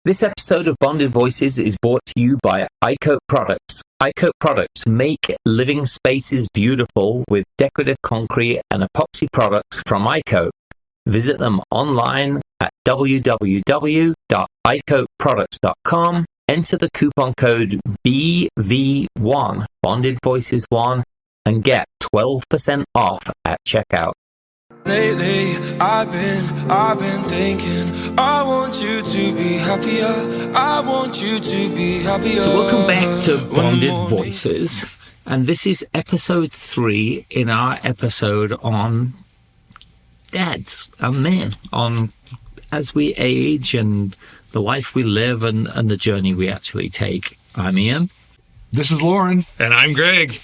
This episode of Bonded Voices is brought to you by iCoat Products. iCoat Products make living spaces beautiful with decorative concrete and epoxy products from iCoat. Visit them online at www.icoatproducts.com. Enter the coupon code BV1, Bonded Voices 1, and get 12% off at checkout. Lately, I've been thinking, I want you to be happier. I want you to be happier. So welcome back to Bonded Voices, and this is episode 3 in our episode on dads and men, on as we age and the life we live and the journey we actually take. I'm Ian. This is Loren. And I'm Greg.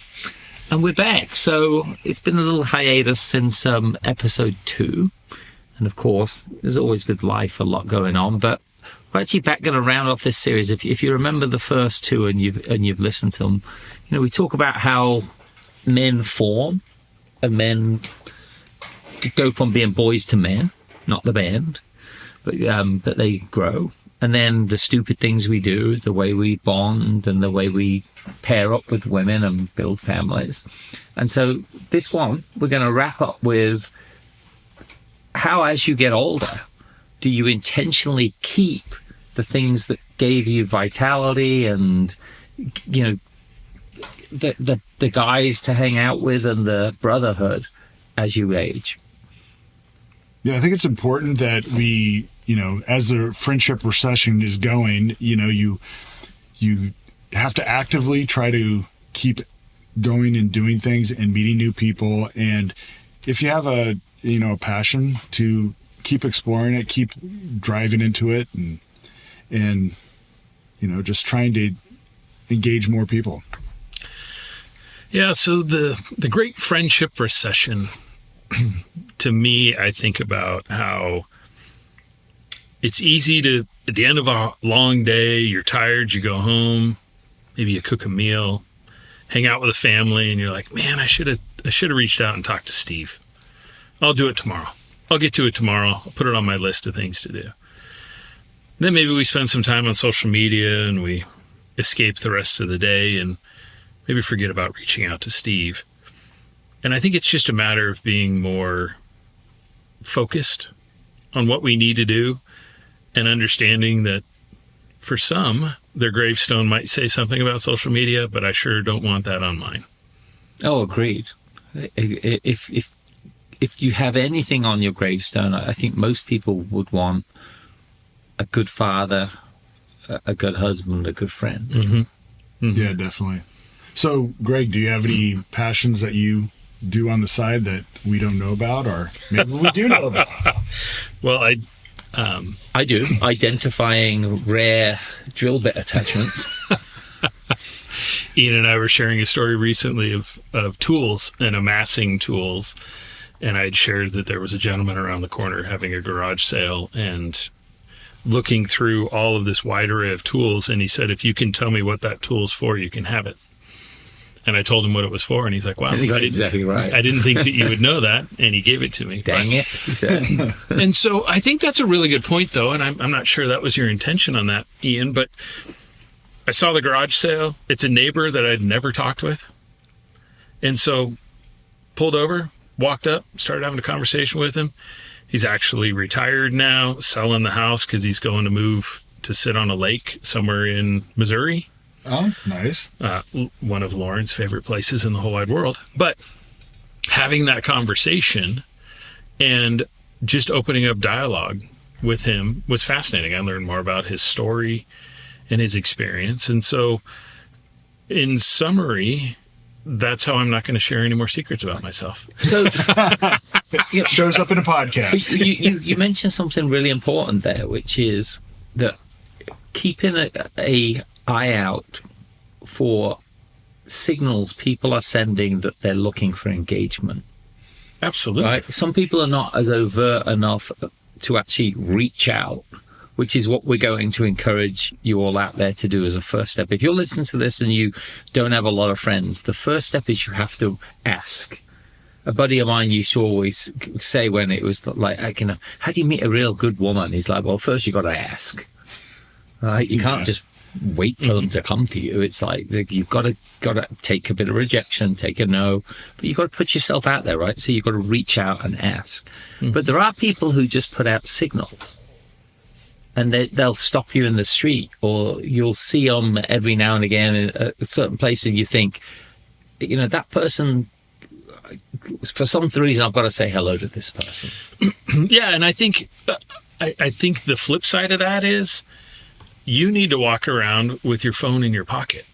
And we're back. So it's been a little hiatus since episode 2. And of course, there's always with life a lot going on. But we're actually back going to round off this series. If you remember the first 2 and you've listened to them, you know, we talk about how men form and men go from being boys to men, not the band, but they grow. And then the stupid things we do, the way we bond and the way we pair up with women and build families. And so this one, we're going to wrap up with how, as you get older, do you intentionally keep the things that gave you vitality and, you know, the guys to hang out with and the brotherhood as you age? Yeah, I think it's important that we, you know, as the friendship recession is going, you know, you have to actively try to keep going and doing things and meeting new people. And if you have a passion, to keep exploring it, keep driving into it, and you know, just trying to engage more people. Yeah, so the great friendship recession, to me, I think about how it's easy to, at the end of a long day, you're tired, you go home, maybe you cook a meal, hang out with a family, and you're like, man, I should have reached out and talked to Steve. I'll do it tomorrow. I'll get to it tomorrow. I'll put it on my list of things to do. Then maybe we spend some time on social media and we escape the rest of the day and maybe forget about reaching out to Steve. And I think it's just a matter of being more focused on what we need to do and understanding that for some, their gravestone might say something about social media, but I sure don't want that on mine. Oh, agreed. If you have anything on your gravestone, I think most people would want a good father, a good husband, a good friend. Mm-hmm. Mm-hmm. Yeah, definitely. So, Greg, do you have any passions that you do on the side that we don't know about, or maybe we do know about? Well, I do. Identifying rare drill bit attachments. Ian and I were sharing a story recently of tools and amassing tools. And I'd shared that there was a gentleman around the corner having a garage sale and looking through all of this wide array of tools. And he said, if you can tell me what that tool's for, you can have it. And I told him what it was for, and he's like, wow. You got exactly right. I didn't think that you would know that, and he gave it to me. Dang it, he said. And so I think that's a really good point, though, and I'm not sure that was your intention on that, Ian, but I saw the garage sale. It's a neighbor that I'd never talked with. And so pulled over, walked up, started having a conversation with him. He's actually retired now, selling the house because he's going to move to sit on a lake somewhere in Missouri. Oh, nice. One of Loren's favorite places in the whole wide world. But having that conversation and just opening up dialogue with him was fascinating. I learned more about his story and his experience. And so in summary, that's how I'm not going to share any more secrets about myself. So shows up in a podcast. You mentioned something really important there, which is that keeping a eye out for signals people are sending that they're looking for engagement. Absolutely. Right? Some people are not as overt enough to actually reach out, which is what we're going to encourage you all out there to do as a first step. If you're listening to this and you don't have a lot of friends, the first step is you have to ask. A buddy of mine used to always say when it was like, how do you meet a real good woman? He's like, well, first you got to ask. Right? You can't just wait for them to come to you. It's like you've got to take a bit of rejection, take a no, but you've got to put yourself out there, right? So you've got to reach out and ask. But there are people who just put out signals, and they'll stop you in the street, or you'll see them every now and again in a certain place, and you think, that person, for some reason, I've got to say hello to this person. Yeah, and I think the flip side of that is you need to walk around with your phone in your pocket.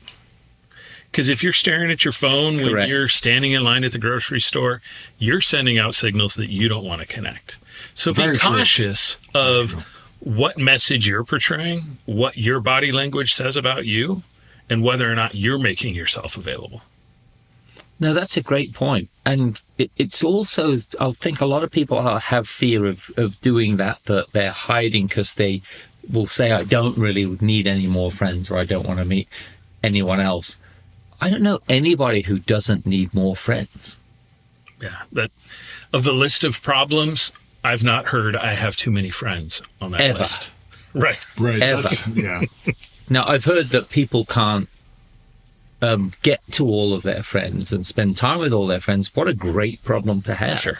Because if you're staring at your phone when Correct. you're standing in line at the grocery store, you're sending out signals that you don't want to connect. So Very be true. cautious of what message you're portraying, what your body language says about you, and whether or not you're making yourself available. No, that's a great point. And it's also, I think a lot of people have fear of doing that they're hiding because they will say, I don't really need any more friends, or I don't want to meet anyone else. I don't know anybody who doesn't need more friends. Yeah, that of the list of problems, I've not heard I have too many friends on that Ever. list. Right. Right. Ever. Yeah. Now, I've heard that people can't get to all of their friends and spend time with all their friends. What a great problem to have. Sure.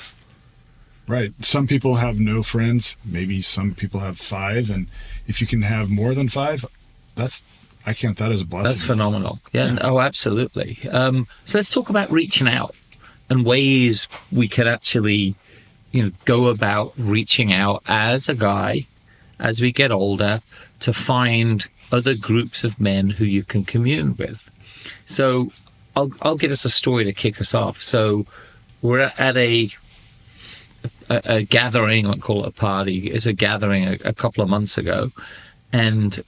Right. Some people have no friends. Maybe some people have 5. And if you can have more than 5, I count that as a blessing. That's phenomenal. Yeah. Oh, absolutely. So let's talk about reaching out and ways we can actually, go about reaching out as a guy, as we get older, to find other groups of men who you can commune with. So I'll give us a story to kick us off. So we're at a gathering, I'll call it a party. It's a gathering a couple of months ago, and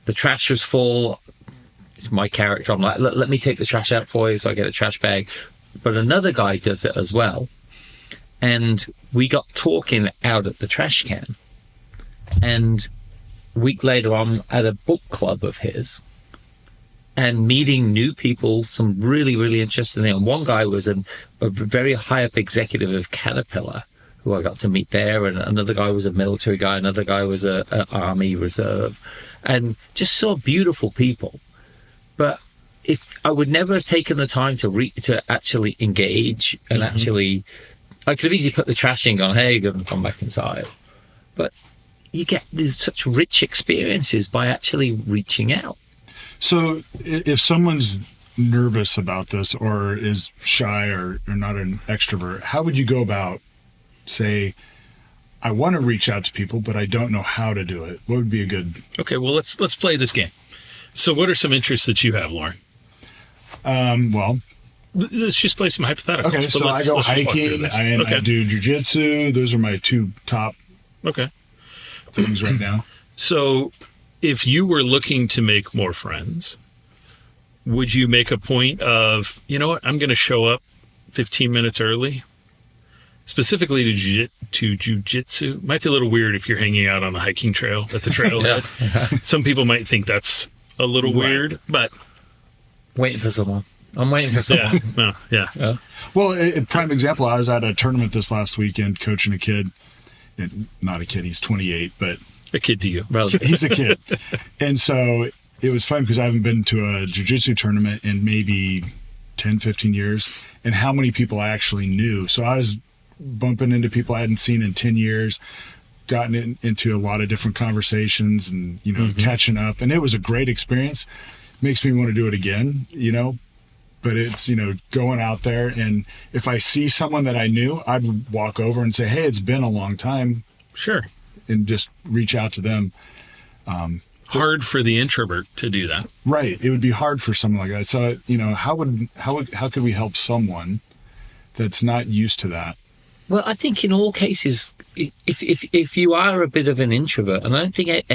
the trash was full. It's my character. I'm like, let me take the trash out for you. So I get a trash bag. But another guy does it as well. And we got talking out at the trash can. And a week later, I'm at a book club of his and meeting new people, some really, really interesting things. And one guy was a very high up executive of Caterpillar, who I got to meet there. And another guy was a military guy. Another guy was an Army Reserve. And just saw beautiful people. But if I would never have taken the time to actually engage and actually, I could have easily put the trash in and gone, hey, go and come back inside. But you get such rich experiences by actually reaching out. So if someone's nervous about this or is shy or not an extrovert, how would you go about, say, I want to reach out to people, but I don't know how to do it? What would be a good... Okay, well, let's play this game. So what are some interests that you have, Loren? Well, Let's just play some hypotheticals. okay, But so I go let's just walk through hiking, this. I Okay. do jiu-jitsu. Those are my 2 top Okay. things right now. So if you were looking to make more friends, would you make a point of, you know what, I'm going to show up 15 minutes early? Specifically to jiu-jitsu. Might be a little weird if you're hanging out on the hiking trail at the trailhead. Some people might think that's a little weird, but Waiting for someone. I'm waiting for someone. yeah. Well, a prime example, I was at a tournament this last weekend coaching a kid. Not a kid, he's 28, but A kid to you. Relative. he's a kid. And so it was fun because I haven't been to a jiu-jitsu tournament in maybe 10, 15 years. And how many people I actually knew. So I was bumping into people I hadn't seen in 10 years, gotten into a lot of different conversations and, catching up. And it was a great experience. Makes me want to do it again, but it's, going out there. And if I see someone that I knew, I'd walk over and say, hey, it's been a long time, Sure. and just reach out to them. Hard for the introvert to do that. Right. It would be hard for someone like that. So, how could we help someone that's not used to that? Well, I think in all cases, if you are a bit of an introvert, and I don't think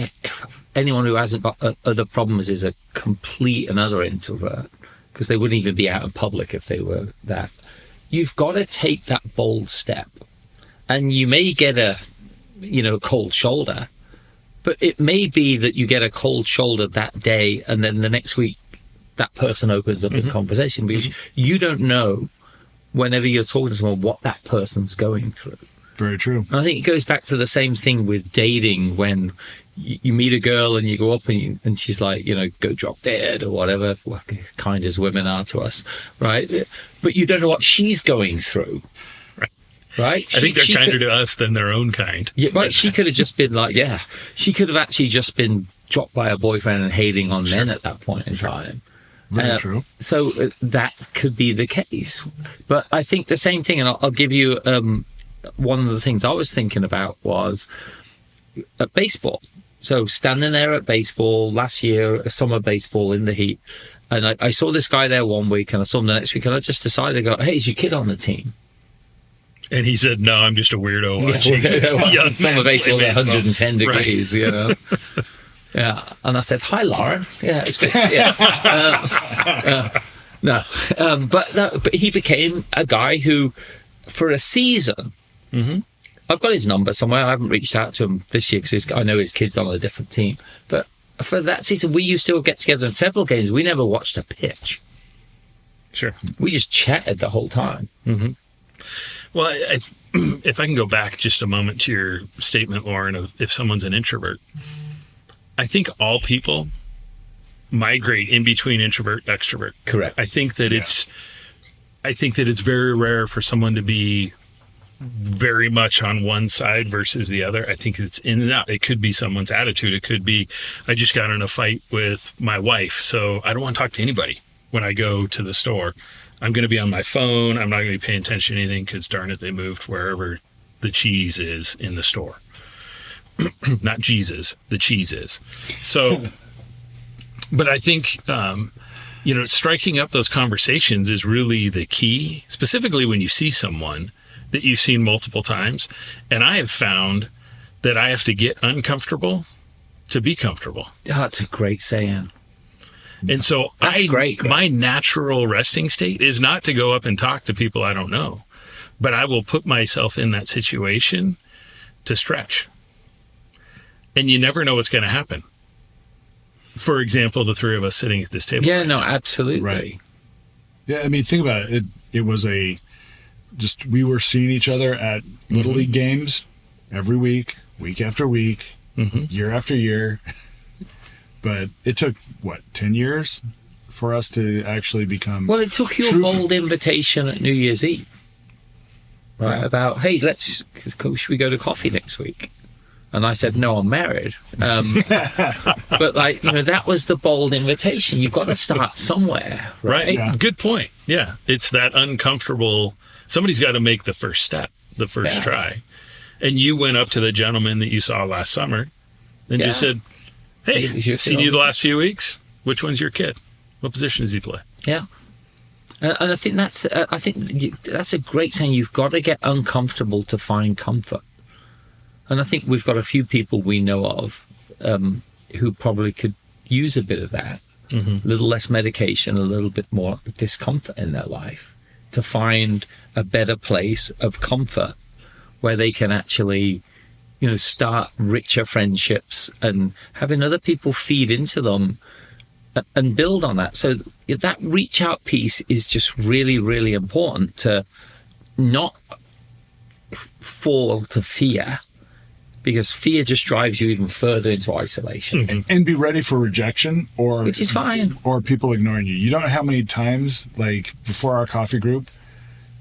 anyone who hasn't got other problems is a complete and utter introvert, because they wouldn't even be out in public if they were that. You've got to take that bold step, and you may get a cold shoulder, but it may be that you get a cold shoulder that day, and then the next week that person opens up in conversation, because you don't know whenever you're talking to someone what that person's going through. Very true. And I think it goes back to the same thing with dating when, you meet a girl and you go up and she's like, go drop dead or whatever, kind as women are to us, right? But you don't know what she's going through, right? I think they're kinder to us than their own kind. Yeah, right. She could have just been like, she could have actually just been dropped by her boyfriend and hating on men at that point in time. Very true. So that could be the case. But I think the same thing, and I'll give you one of the things I was thinking about was at baseball. So standing there at baseball last year, summer baseball in the heat, and I saw this guy there one week and I saw him the next week, and I just decided to go, hey, is your kid on the team? And he said, no, I'm just a weirdo watching summer baseball at 110 degrees, Right. Yeah. And I said, hi, Loren. Yeah, it's good. Yeah. But he became a guy who, for a season, I've got his number somewhere. I haven't reached out to him this year because I know his kid's on a different team. But for that season, we used to get together in several games. We never watched a pitch. Sure. We just chatted the whole time. Mm-hmm. Well, if I can go back just a moment to your statement, Loren, of if someone's an introvert, I think all people migrate in between introvert and extrovert. Correct. I think that it's very rare for someone to be very much on one side versus the other. I think it's in and out. It could be someone's attitude. It could be, I just got in a fight with my wife, so I don't want to talk to anybody when I go to the store. I'm going to be on my phone. I'm not going to be paying attention to anything because, darn it, they moved wherever the cheese is in the store. Not Jesus, the cheese is. So, but I think, striking up those conversations is really the key, specifically when you see someone that you've seen multiple times. And I have found that I have to get uncomfortable to be comfortable. That's a great saying. And so That's great. My natural resting state is not to go up and talk to people I don't know, but I will put myself in that situation to stretch. And you never know what's going to happen. For example, the three of us sitting at this table. Yeah, no, absolutely. Right. Yeah, I mean, think about it. It was we were seeing each other at Little League games every week after week, year after year. But it took, 10 years for us to actually become... Well, it took your bold invitation at New Year's Eve, right? Yeah. About, hey, should we go to coffee next week? And I said, no, I'm married. But that was the bold invitation. You've got to start somewhere, right? Yeah. Good point. Yeah. It's that uncomfortable... Somebody's got to make the first step, the first try. And you went up to the gentleman that you saw last summer and just said, hey, seen you the last few weeks. Which one's your kid? What position does he play? Yeah. And I think that's a great saying. You've got to get uncomfortable to find comfort. And I think we've got a few people we know of who probably could use a bit of that. A little less medication, a little bit more discomfort in their life to find a better place of comfort where they can actually, start richer friendships and having other people feed into them and build on that. So that reach out piece is just really, really important to not fall to fear, because fear just drives you even further into isolation. And be ready for rejection, which is fine. Or people ignoring you. You don't know how many times, before our coffee group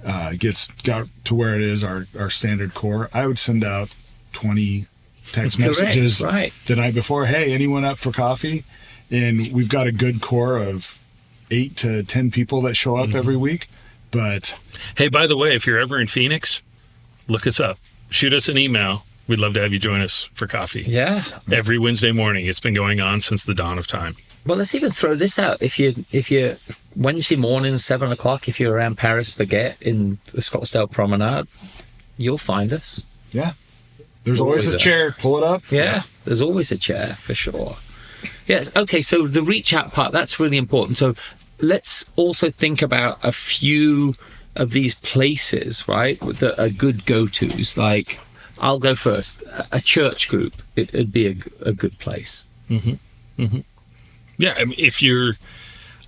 got to where it is, our standard core, I would send out 20 text messages the night before. Hey, anyone up for coffee? And we've got a good core of 8 to 10 people that show up every week. But hey, by the way, if you're ever in Phoenix, look us up. Shoot us an email. We'd love to have you join us for coffee. Yeah. Every Wednesday morning. It's been going on since the dawn of time. Well, let's even throw this out. If you Wednesday morning, 7:00, if you're around Paris Baguette in the Scottsdale Promenade, you'll find us. Yeah. There's always a chair. Pull it up. Yeah. There's always a chair for sure. Yes. Okay. So the reach out part, that's really important. So let's also think about a few of these places, right, that are good go-tos. Like, I'll go first. A church group, it'd be a good place. Yeah, I mean,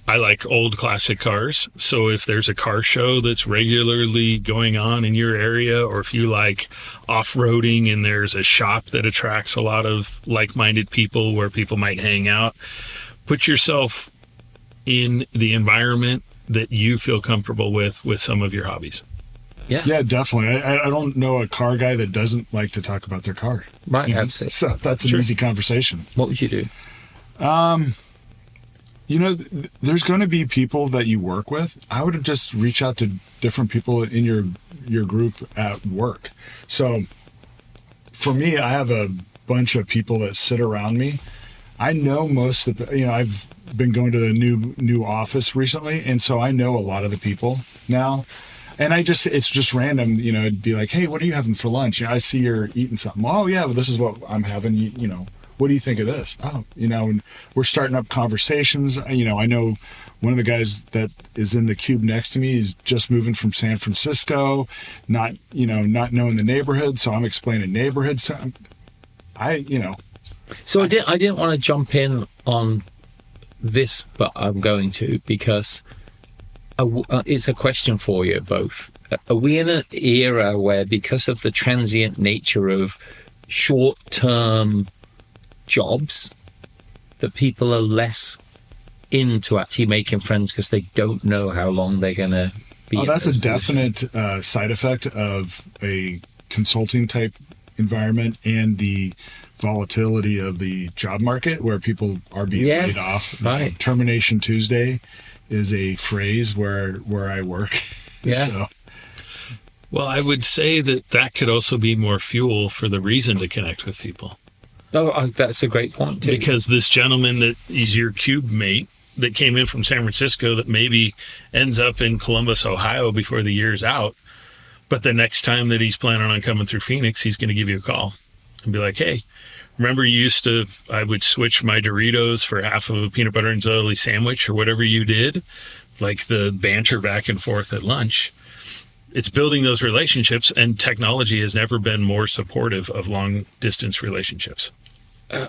I like old classic cars. So if there's a car show that's regularly going on in your area, or if you like off-roading and there's a shop that attracts a lot of like-minded people where people might hang out, put yourself in the environment that you feel comfortable with some of your hobbies. Yeah, definitely. I don't know a car guy that doesn't like to talk about their car. Right, absolutely. So that's an easy conversation. What would you do? There's going to be people that you work with. I would just reach out to different people in your group at work. So for me, I have a bunch of people that sit around me. I know most of the, I've been going to the new office recently, and so I know a lot of the people now. And it's just random, it'd be like, hey, what are you having for lunch? I see you're eating something. Oh yeah, well, this is what I'm having, what do you think of this? Oh, and we're starting up conversations. I know one of the guys that is in the cube next to me is just moving from San Francisco, not knowing the neighborhood. So I'm explaining neighborhoods. So I didn't want to jump in on this, but I'm going to, because it's a question for you both. Are we in an era where, because of the transient nature of short-term jobs, that people are less into actually making friends because they don't know how long they're going to be? Oh, that's a definite side effect of a consulting type environment and the volatility of the job market, where people are being laid off. Right. Termination Tuesday is a phrase where I work. Yeah. So. Well, I would say that could also be more fuel for the reason to connect with people. Oh, that's a great point too. Because this gentleman that is your cube mate that came in from San Francisco that maybe ends up in Columbus, Ohio before the year's out, but the next time that he's planning on coming through Phoenix, he's going to give you a call and be like, hey, remember I would switch my Doritos for half of a peanut butter and jelly sandwich or whatever you did, like the banter back and forth at lunch. It's building those relationships, and technology has never been more supportive of long distance relationships.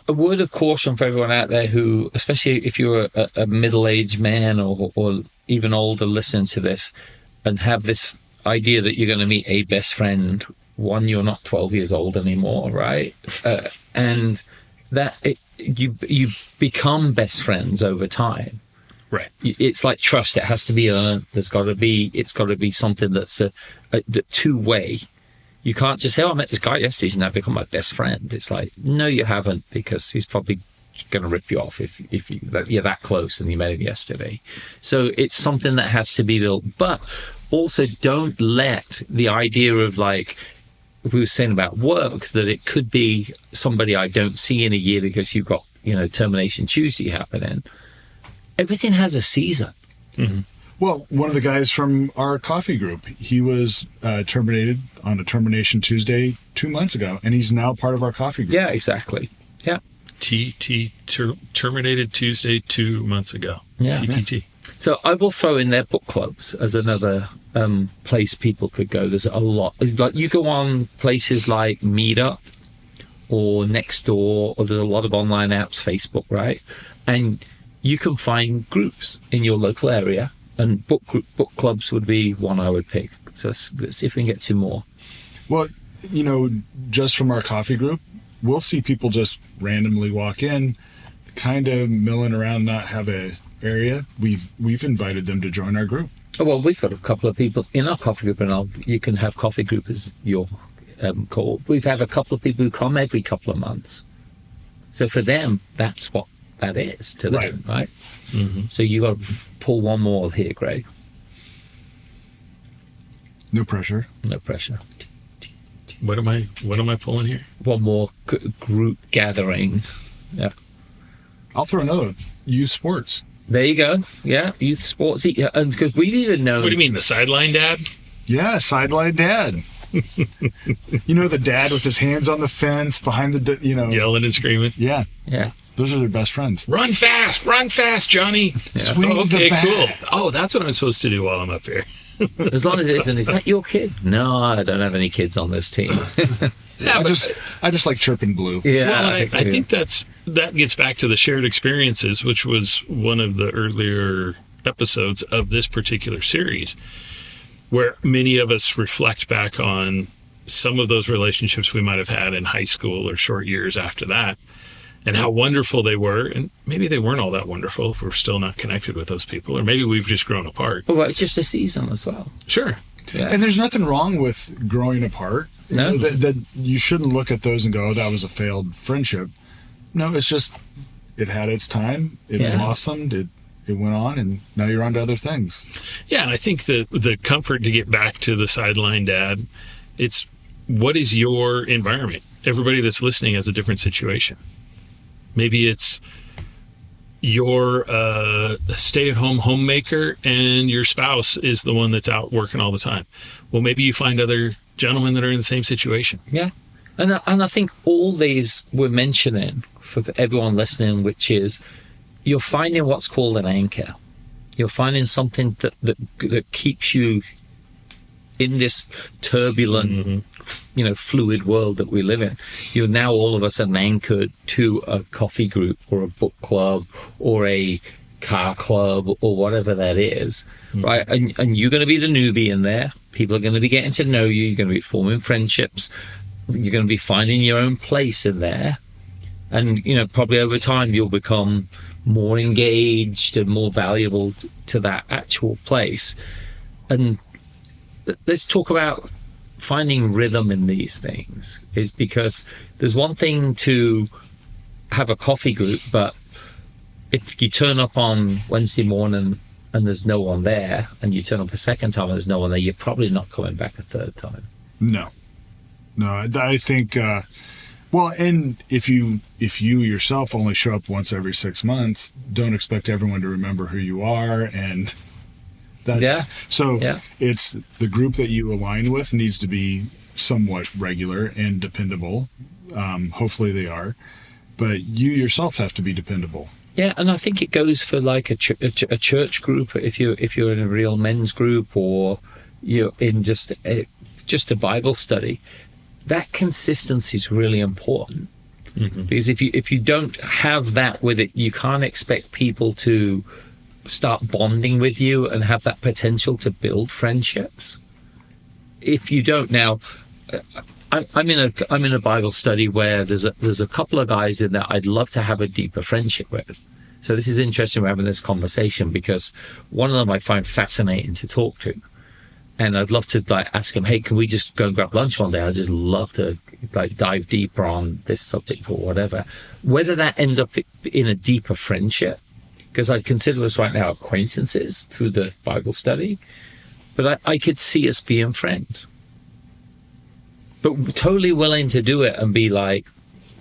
A word of caution for everyone out there who, especially if you're a middle-aged man or even older, listening to this and have this idea that you're going to meet a best friend. One, you're not 12 years old anymore, right? And that you become best friends over time. Right. It's like trust. It has to be earned. It's got to be something that's a two-way. You can't just say, oh, I met this guy yesterday and now become my best friend. It's like, no, you haven't, because he's probably going to rip you off if you're that close and you met him yesterday. So it's something that has to be built. But also, don't let the idea of, like we were saying about work, that it could be somebody I don't see in a year because you've got, Termination Tuesday happening. Everything has a season. Mm-hmm. Well, one of the guys from our coffee group, he was terminated on a Termination Tuesday 2 months ago, and he's now part of our coffee group. Yeah, exactly. Yeah. Terminated Tuesday 2 months ago. Yeah. TTT. So I will throw in their book clubs as another place people could go. There's a lot. Like, you go on places like Meetup or Nextdoor, or there's a lot of online apps, Facebook, right? And you can find groups in your local area, and book clubs would be one I would pick. So let's see if we can get two more. Well, just from our coffee group, we'll see people just randomly walk in, kind of milling around, not have a area. We've invited them to join our group. Oh, well, we've got a couple of people in our coffee group, and you can have coffee group as your call. We've had a couple of people who come every couple of months. So for them, that's what that is to them, right? Mm-hmm. So you got to pull one more here, Greg. No pressure. No pressure. What am I pulling here? One more group gathering. Yeah. I'll throw another. Youth sports. There you go. Yeah, youth sports. And because we've even known. What do you mean, the sideline dad? Yeah, sideline dad. The dad with his hands on the fence behind the, yelling and screaming. Yeah. Yeah. Those are their best friends. Run fast, Johnny. Yeah. Swing okay, the bat. cool. Oh, that's what I'm supposed to do while I'm up here. As long as it isn't, is that your kid? No, I don't have any kids on this team. Yeah, I just like chirping blue. Yeah, well, I think that gets back to the shared experiences, which was one of the earlier episodes of this particular series, where many of us reflect back on some of those relationships we might have had in high school or short years after that, and how wonderful they were. And maybe they weren't all that wonderful if we're still not connected with those people, or maybe we've just grown apart. Well, it's just a season as well. Sure. Yeah. And there's nothing wrong with growing apart. No. That you shouldn't look at those and go, oh, that was a failed friendship. No, it's just, it had its time. It blossomed. It went on, and now you're on to other things. Yeah, and I think the comfort, to get back to the sideline dad, it's, what is your environment? Everybody that's listening has a different situation. Maybe it's you're a stay-at-home homemaker and your spouse is the one that's out working all the time. Well, maybe you find other gentlemen that are in the same situation. Yeah. And I think all these we're mentioning for everyone listening, which is you're finding what's called an anchor. You're finding something that keeps you in this turbulent, fluid world that we live in. You're now all of a sudden anchored to a coffee group or a book club or a car club or whatever that is, right? And you're going to be the newbie in there. People are going to be getting to know you. You're going to be forming friendships. You're going to be finding your own place in there. And, probably over time you'll become more engaged and more valuable to that actual place. And let's talk about finding rhythm in these things, is because there's one thing to have a coffee group, but if you turn up on Wednesday morning and there's no one there, and you turn up a second time and there's no one there, you're probably not coming back a third time. No, I think, well, and if you yourself only show up once every 6 months, don't expect everyone to remember who you are. And it's the group that you align with needs to be somewhat regular and dependable. Hopefully they are, but you yourself have to be dependable. Yeah, and I think it goes for like a church group. If you're in a real men's group, or you're in just a Bible study, that consistency is really important. Because if you don't have that with it, you can't expect people to start bonding with you and have that potential to build friendships. If you don't, now, I'm in a Bible study where there's a couple of guys in there I'd love to have a deeper friendship with. So this is interesting, we're having this conversation, because one of them I find fascinating to talk to, and I'd love to ask him, hey, can we just go and grab lunch one day? I'd just love to dive deeper on this subject or whatever. Whether that ends up in a deeper friendship, because I consider us right now acquaintances through the Bible study, but I could see us being friends. But totally willing to do it and be like,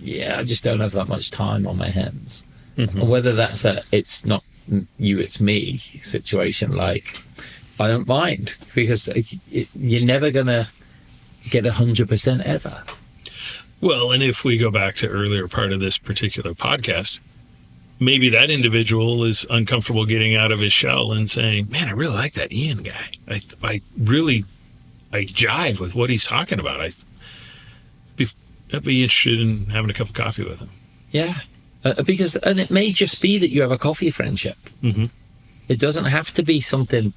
yeah, I just don't have that much time on my hands. Or whether that's it's not you, it's me situation, like, I don't mind, because you're never going to get 100% ever. Well, and if we go back to earlier part of this particular podcast, maybe that individual is uncomfortable getting out of his shell and saying, man, I really like that Ian guy. I jive with what he's talking about. I'd be interested in having a cup of coffee with him. Yeah. Because it may just be that you have a coffee friendship. It doesn't have to be something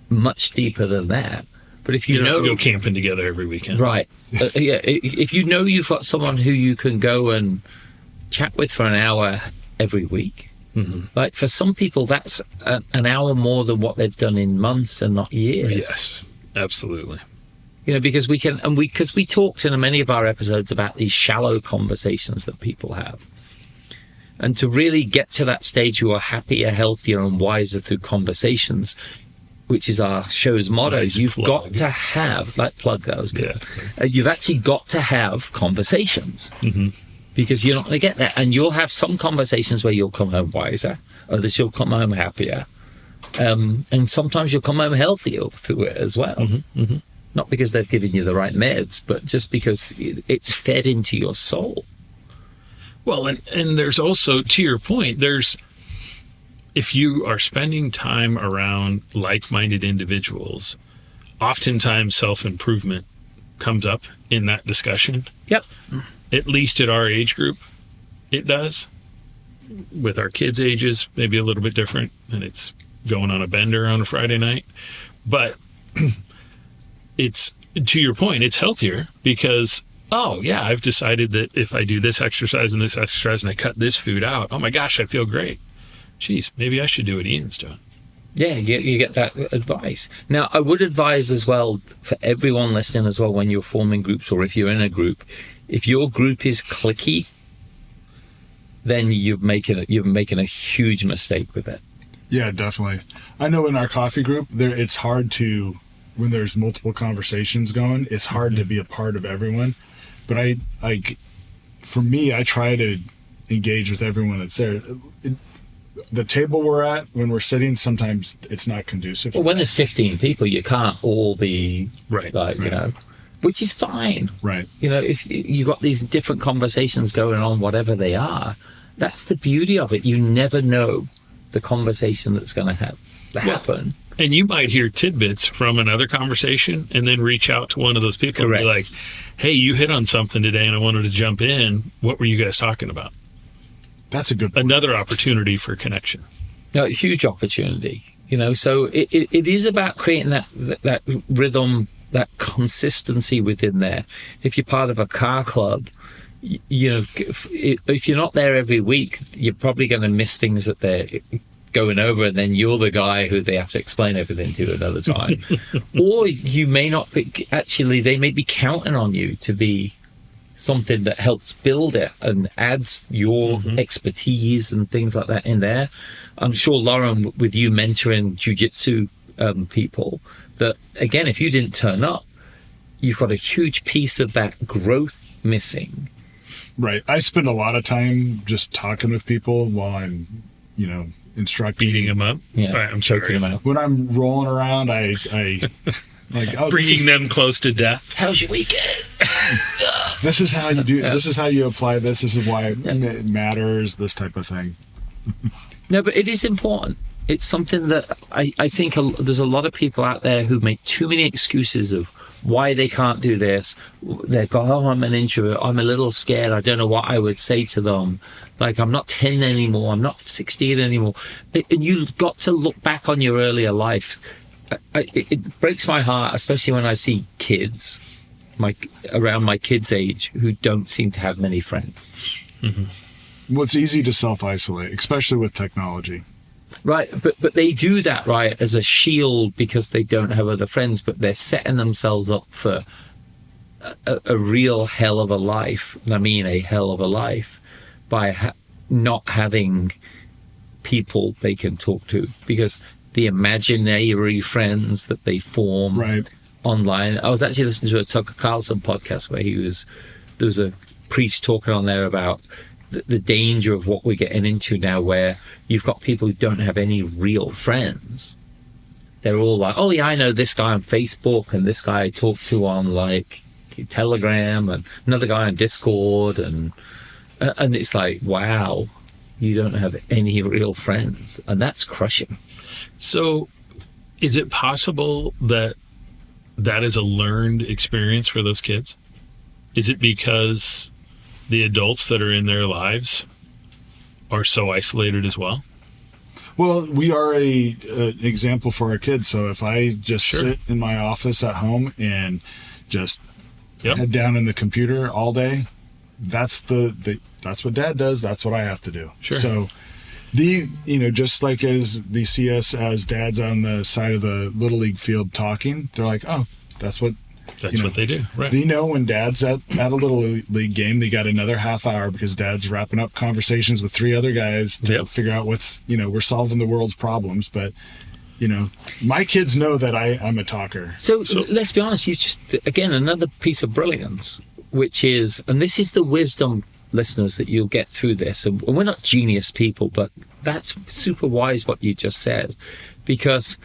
much deeper than that. But if you have to go camping together every weekend. Right. If you know you've got someone who you can go and chat with for an hour every week, like for some people that's an hour more than what they've done in months and not years. Yes, absolutely. Because we talked in many of our episodes about these shallow conversations that people have. And to really get to that stage, you are happier, healthier, and wiser through conversations, which is our show's motto. You've got to have that plug. That was good. Yeah. You've actually got to have conversations, because you're not going to get that. And you'll have some conversations where you'll come home wiser, others you'll come home happier, and sometimes you'll come home healthier through it as well. Not because they've given you the right meds, but just because it's fed into your soul. Well, and there's also, to your point, if you are spending time around like-minded individuals, oftentimes self-improvement comes up in that discussion. Yep. At least at our age group, it does. With our kids' ages, maybe a little bit different, and it's going on a bender on a Friday night. But it's, to your point, it's healthier because, oh yeah, I've decided that if I do this exercise and I cut this food out, oh my gosh, I feel great. Geez, maybe I should do what Ian's doing. Yeah, you get that advice. Now, I would advise as well for everyone listening as well, when you're forming groups or if you're in a group, if your group is cliquey, then you're making a huge mistake with it. Yeah, definitely. I know in our coffee group, it's hard to, when there's multiple conversations going, it's hard to be a part of everyone. But for me, I try to engage with everyone that's there. The table we're at, when we're sitting, sometimes it's not conducive. Well, when there's 15 people, you can't all be right. You know, which is fine. Right. You know, if you've got these different conversations going on, whatever they are, that's the beauty of it. You never know the conversation that's going to happen. And you might hear tidbits from another conversation and then reach out to one of those people Correct. And be like, hey, you hit on something today and I wanted to jump in. What were you guys talking about? That's a good point. Another opportunity for connection. No, a huge opportunity, you know. So it is about creating that rhythm, that consistency within there. If you're part of a car club, you know, if you're not there every week, you're probably going to miss things that they're going over, and then you're the guy who they have to explain everything to another time. Or you may not be, actually, they may be counting on you to be something that helps build it and adds your expertise and things like that in there. I'm sure, Loren, with you mentoring jiu-jitsu people, that again, if you didn't turn up, you've got a huge piece of that growth missing. Right. I spend a lot of time just talking with people while I'm, you know, instructing. Beating them up? Yeah, Right, I'm choking sorry. them out. When I'm rolling around, I like, oh, Bringing them close to death. How's your weekend? This is how you do. This is how you apply this. This is why it matters. This type of thing. No, but it is important. It's something that I think there's a lot of people out there who make too many excuses of why they can't do this. They've got, oh, I'm an introvert. I'm a little scared. I don't know what I would say to them. Like, I'm not 10 anymore. I'm not 16 anymore. And you've got to look back on your earlier life. It breaks my heart, especially when I see kids around my kids' age who don't seem to have many friends. Well, it's easy to self-isolate, especially with technology. Right, but they do that, right, as a shield because they don't have other friends, but they're setting themselves up for a real hell of a life, and I mean a hell of a life, by not having people they can talk to, because the imaginary friends that they form online. I was actually listening to a Tucker Carlson podcast where there was a priest talking on there about the danger of what we're getting into now, where you've got people who don't have any real friends. They're all like, oh yeah, I know this guy on Facebook and this guy I talk to on like Telegram and another guy on Discord, and it's like, wow, you don't have any real friends, and that's crushing. So is it possible that is a learned experience for those kids? Is it because the adults that are in their lives are so isolated as well? Well, we are an example for our kids. So if I just sit in my office at home and just head down in the computer all day, that's that's what Dad does. That's what I have to do. Sure. So just like as they see us as dads on the side of the Little League field talking, they're like, oh, that's what they do. Right. They know when Dad's at a Little League game, they got another half hour because Dad's wrapping up conversations with 3 other guys to figure out what's, we're solving the world's problems. But, my kids know that I'm a talker. So let's be honest, you just, again, another piece of brilliance, which is, and this is the wisdom, listeners, that you'll get through this. And we're not genius people, but that's super wise what you just said. Because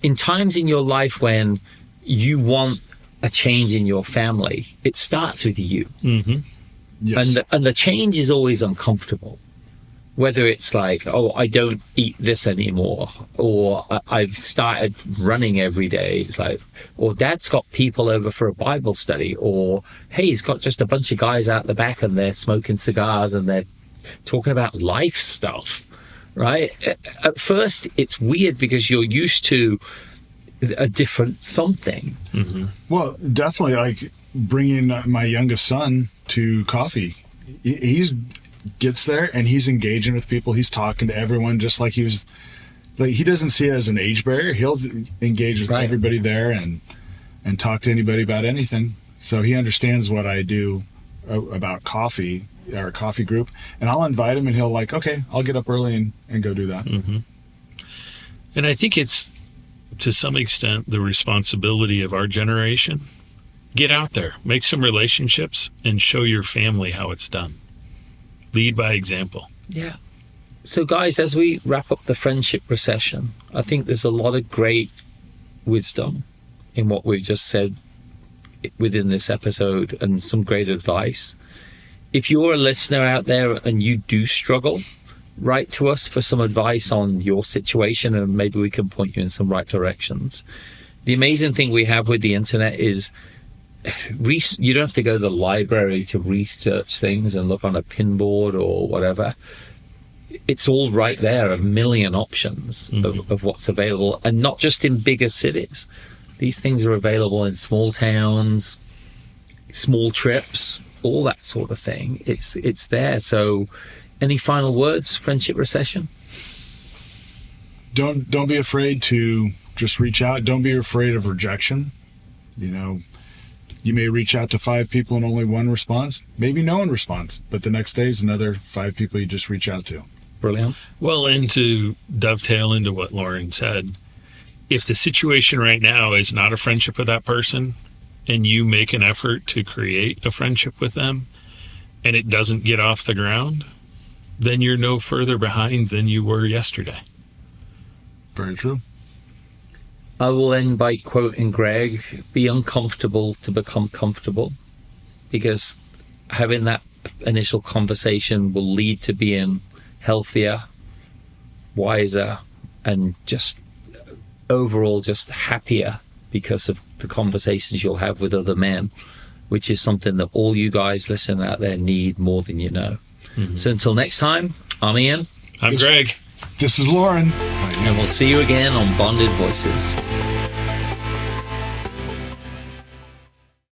in times in your life when you want a change in your family, it starts with you. Mm-hmm. Yes. And the change is always uncomfortable, whether it's like, oh, I don't eat this anymore, or I've started running every day. It's like, or Dad's got people over for a Bible study, or hey, he's got just a bunch of guys out the back and they're smoking cigars and they're talking about life stuff. right? At first, it's weird because you're used to a different something. Mm-hmm. Well, definitely, like bringing my youngest son to coffee. He's gets there and he's engaging with people. He's talking to everyone just like he was. Like, he doesn't see it as an age barrier. He'll engage with everybody there and talk to anybody about anything. So he understands what I do about coffee, our coffee group. And I'll invite him and he'll like, okay, I'll get up early and go do that. Mm-hmm. And I think it's, to some extent, the responsibility of our generation. Get out there, make some relationships, and show your family how it's done. Lead by example. Yeah. So, guys, as we wrap up the friendship recession, I think there's a lot of great wisdom in what we've just said within this episode and some great advice. If you're a listener out there and you do struggle, write to us for some advice on your situation and maybe we can point you in some right directions. The amazing thing we have with the internet is you don't have to go to the library to research things and look on a pinboard or whatever. It's all right there, a million options of what's available, and not just in bigger cities. These things are available in small towns, small trips, all that sort of thing. It's there. So any final words, friendship recession? Don't be afraid to just reach out. Don't be afraid of rejection. You know, you may reach out to 5 people and only one response. Maybe no one responds, but the next day is another 5 people you just reach out to. Brilliant. Well, and to dovetail into what Loren said, if the situation right now is not a friendship with that person and you make an effort to create a friendship with them and it doesn't get off the ground, then you're no further behind than you were yesterday. Very true. I will end by quoting Greg, be uncomfortable to become comfortable, because having that initial conversation will lead to being healthier, wiser, and just overall just happier because of the conversations you'll have with other men, which is something that all you guys listening out there need more than you know. Mm-hmm. So until next time, I'm Ian. I'm Greg. This is Loren. And we'll see you again on Bonded Voices.